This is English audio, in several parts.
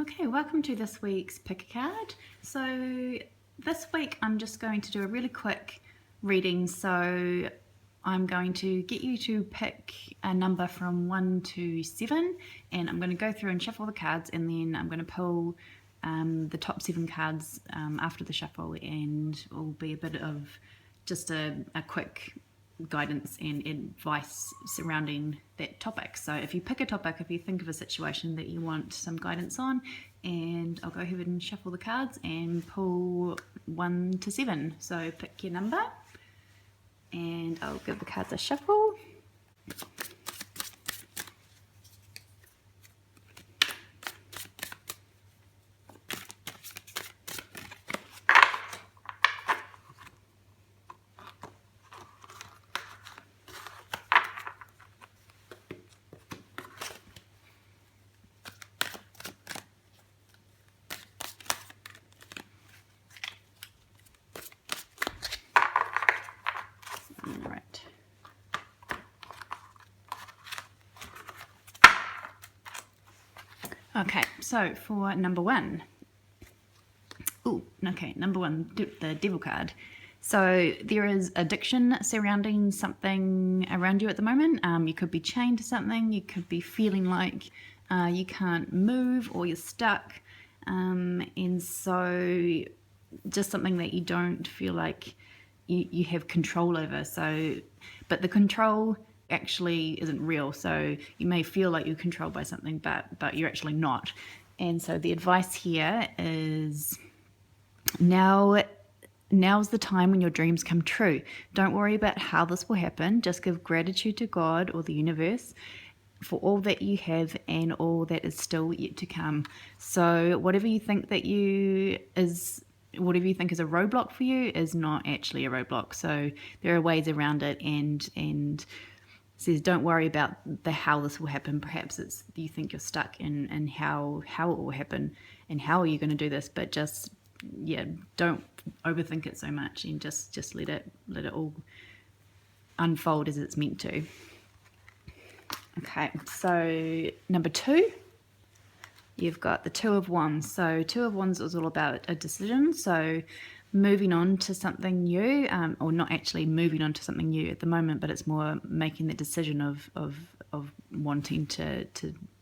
Okay, welcome to this week's pick a card. So this week I'm just going to do a really quick reading. So I'm going to get you to pick a number from 1 to 7, and I'm going to go through and shuffle the cards, and then I'm going to pull the top 7 cards after the shuffle, and it will be a bit of just a quick guidance and advice surrounding that topic. So if you pick a topic, if you think of a situation that you want some guidance on, and I'll go ahead and shuffle the cards and pull 1 to 7. So pick your number and I'll give the cards a shuffle. Right. Okay, so for number 1. Number 1, the Devil card. So there is addiction surrounding something around you at the moment. You could be chained to something. You could be feeling like you can't move or you're stuck. And so just something that you don't feel like you have control over. So, but the control actually isn't real. So you may feel like you're controlled by something, but you're actually not. And so the advice here is now's the time when your dreams come true. Don't worry about how this will happen. Just give gratitude to God or the universe for all that you have and all that is still yet to come. So whatever you think is a roadblock for you is not actually a roadblock. So there are ways around it, and says don't worry about the how this will happen. Perhaps it's you think you're stuck in how it will happen and how are you going to do this, but just don't overthink it so much and just let it all unfold as it's meant to. Okay, so number 2, you've got the 2 of Wands. So 2 of Wands is all about a decision. So moving on to something new, or not actually moving on to something new at the moment, but it's more making the decision of wanting to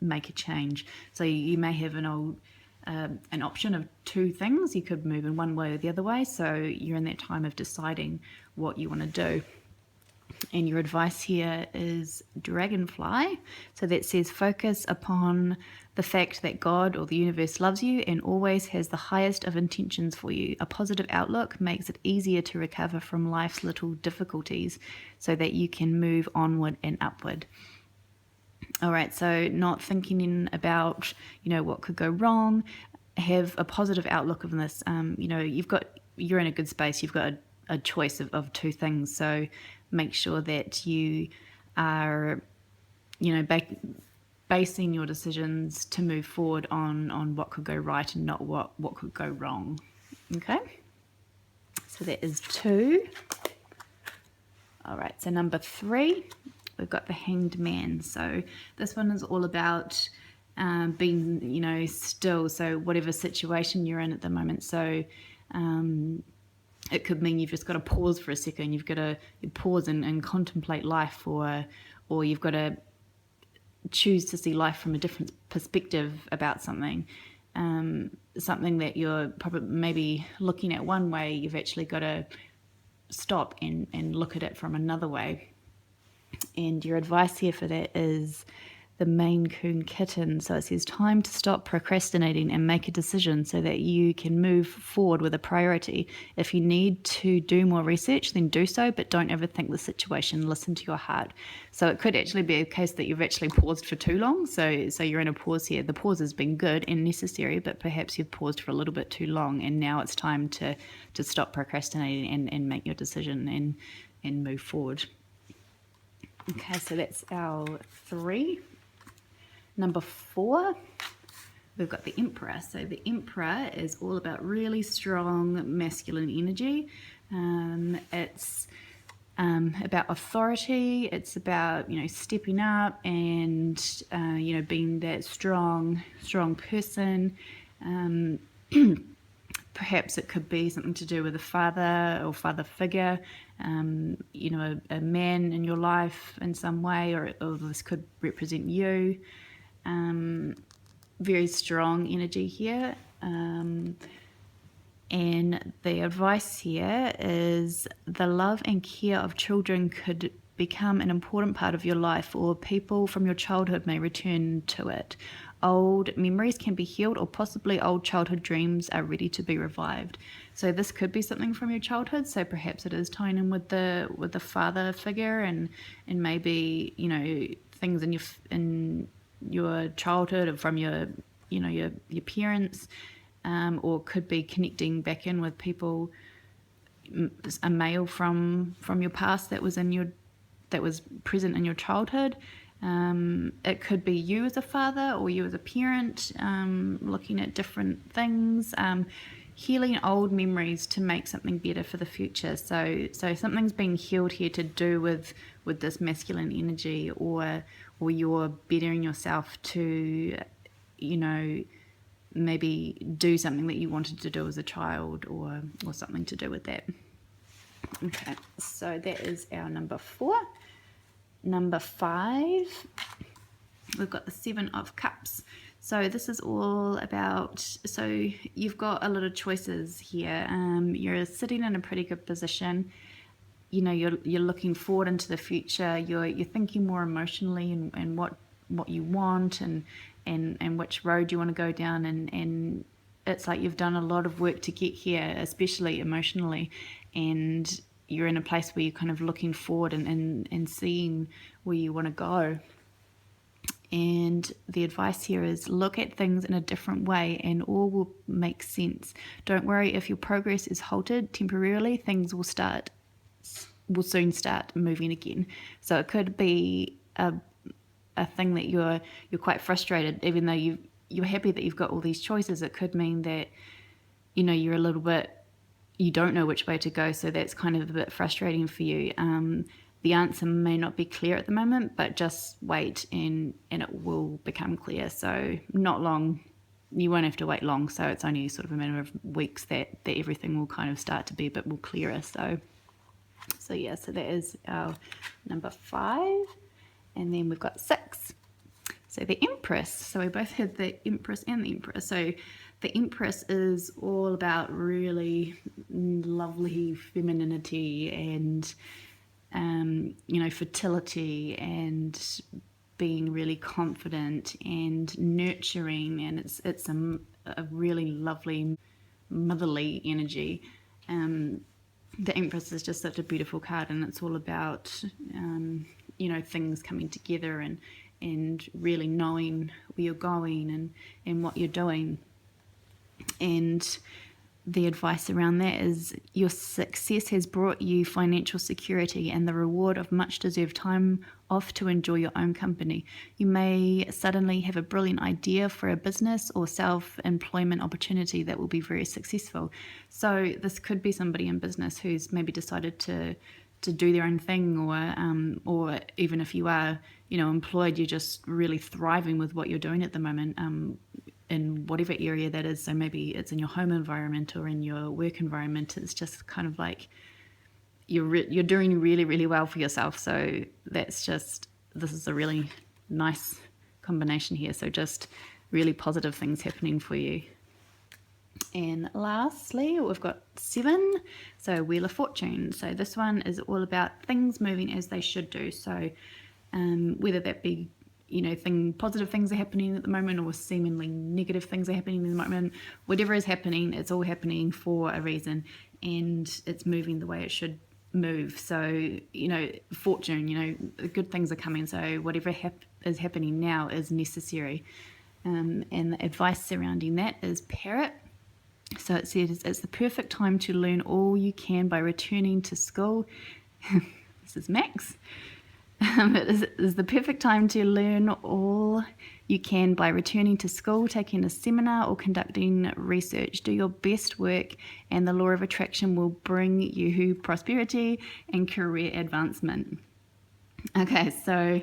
make a change. So you may have an option of 2 things. You could move in one way or the other way. So you're in that time of deciding what you want to do. And your advice here is Dragonfly. So that says focus upon the fact that God or the universe loves you and always has the highest of intentions for you. A positive outlook makes it easier to recover from life's little difficulties so that you can move onward and upward. All right, so not thinking about, what could go wrong. Have a positive outlook of this. You're in a good space. You've got a choice of 2 things. So make sure that you are, basing your decisions to move forward on what could go right and not what could go wrong. Okay, so that is 2. All right, so number 3, we've got the Hanged Man. So this one is all about being, still. So whatever situation you're in at the moment. So it could mean you've just got to pause for a second. You've got to pause and contemplate life, or you've got to choose to see life from a different perspective about something. Something that you're probably maybe looking at one way, you've actually got to stop and look at it from another way. And your advice here for that is the Maine Coon Kitten. So it says time to stop procrastinating and make a decision so that you can move forward with a priority. If you need to do more research, then do so, but don't overthink the situation. Listen to your heart. So it could actually be a case that you've actually paused for too long. So you're in a pause here. The pause has been good and necessary, but perhaps you've paused for a little bit too long, and now it's time to stop procrastinating and make your decision and move forward. Okay, so that's our 3. Number 4, we've got the Emperor. So the Emperor is all about really strong masculine energy. It's about authority. It's about, stepping up and, being that strong person. Perhaps it could be something to do with a father or father figure, a man in your life in some way, or this could represent you. Very strong energy here. And the advice here is the love and care of children could become an important part of your life, or people from your childhood may return to it. Old memories can be healed, or possibly old childhood dreams are ready to be revived. So this could be something from your childhood. So perhaps it is tying in with the father figure, and maybe things in your childhood or from your parents. Or could be connecting back in with people, a male from your past that was present in your childhood. It could be you as a father or you as a parent, looking at different things, healing old memories to make something better for the future. So something's being healed here to do with this masculine energy, or you're bettering yourself to, maybe do something that you wanted to do as a child, or something to do with that. Okay, so that is our number 4. Number 5, we've got the 7 of Cups. So this is all about, so you've got a lot of choices here. You're sitting in a pretty good position. You're looking forward into the future. You're thinking more emotionally and what you want and which road you want to go down, and it's like you've done a lot of work to get here, especially emotionally, and you're in a place where you're kind of looking forward and seeing where you want to go. And the advice here is look at things in a different way and all will make sense. Don't worry if your progress is halted temporarily, things will soon start moving again. So it could be a thing that you're quite frustrated, even though you're happy that you've got all these choices. It could mean that you're a little bit, you don't know which way to go, so that's kind of a bit frustrating for you. The answer may not be clear at the moment, but just wait and it will become clear. So not long, you won't have to wait long, so it's only sort of a matter of weeks that everything will kind of start to be a bit more clearer. So that is our number 5. And then we've got 6. So the Empress. So we both had the Empress and the Emperor. So the Empress is all about really lovely femininity and, fertility and being really confident and nurturing. And it's a really lovely motherly energy. The Empress is just such a beautiful card, and it's all about, things coming together and really knowing where you're going and what you're doing. And the advice around that is your success has brought you financial security and the reward of much deserved time off to enjoy your own company. You may suddenly have a brilliant idea for a business or self-employment opportunity that will be very successful. So this could be somebody in business who's maybe decided to do their own thing, or even if you are, employed, you're just really thriving with what you're doing at the moment. In whatever area that is. So maybe it's in your home environment or in your work environment. It's just kind of like you're doing really, really well for yourself. So this is a really nice combination here. So just really positive things happening for you. And lastly, we've got 7. So Wheel of Fortune. So this one is all about things moving as they should do. So whether that be positive things are happening at the moment or seemingly negative things are happening at the moment, whatever is happening, it's all happening for a reason and it's moving the way it should move. So, fortune, good things are coming. So whatever is happening now is necessary. And the advice surrounding that is Parrot. So it says it's the perfect time to learn all you can by returning to school. This is Max. It is the perfect time to learn all you can by returning to school, taking a seminar, or conducting research. Do your best work, and the law of attraction will bring you prosperity and career advancement. Okay, so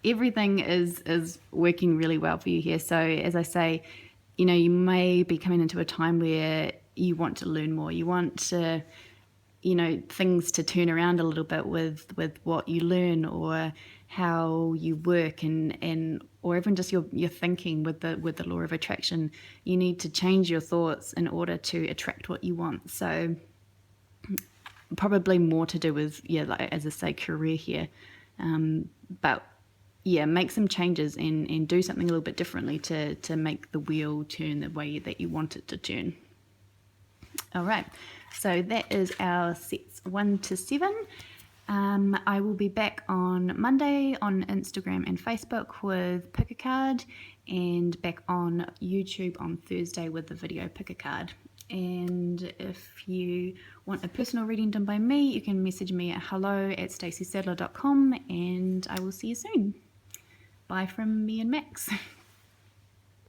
everything is working really well for you here. So as I say, you may be coming into a time where you want to learn more. You want to, things to turn around a little bit with what you learn, or how you work, and or even just your thinking with the law of attraction. You need to change your thoughts in order to attract what you want. So probably more to do with, like, as I say, career here. But yeah, make some changes and do something a little bit differently to make the wheel turn the way that you want it to turn. All right, so that is our sets 1 to 7. I will be back on Monday on Instagram and Facebook with Pick a Card, and back on YouTube on Thursday with the video Pick a Card. And if you want a personal reading done by me, you can message me at hello@staceysadler.com, and I will see you soon. Bye from me and Max.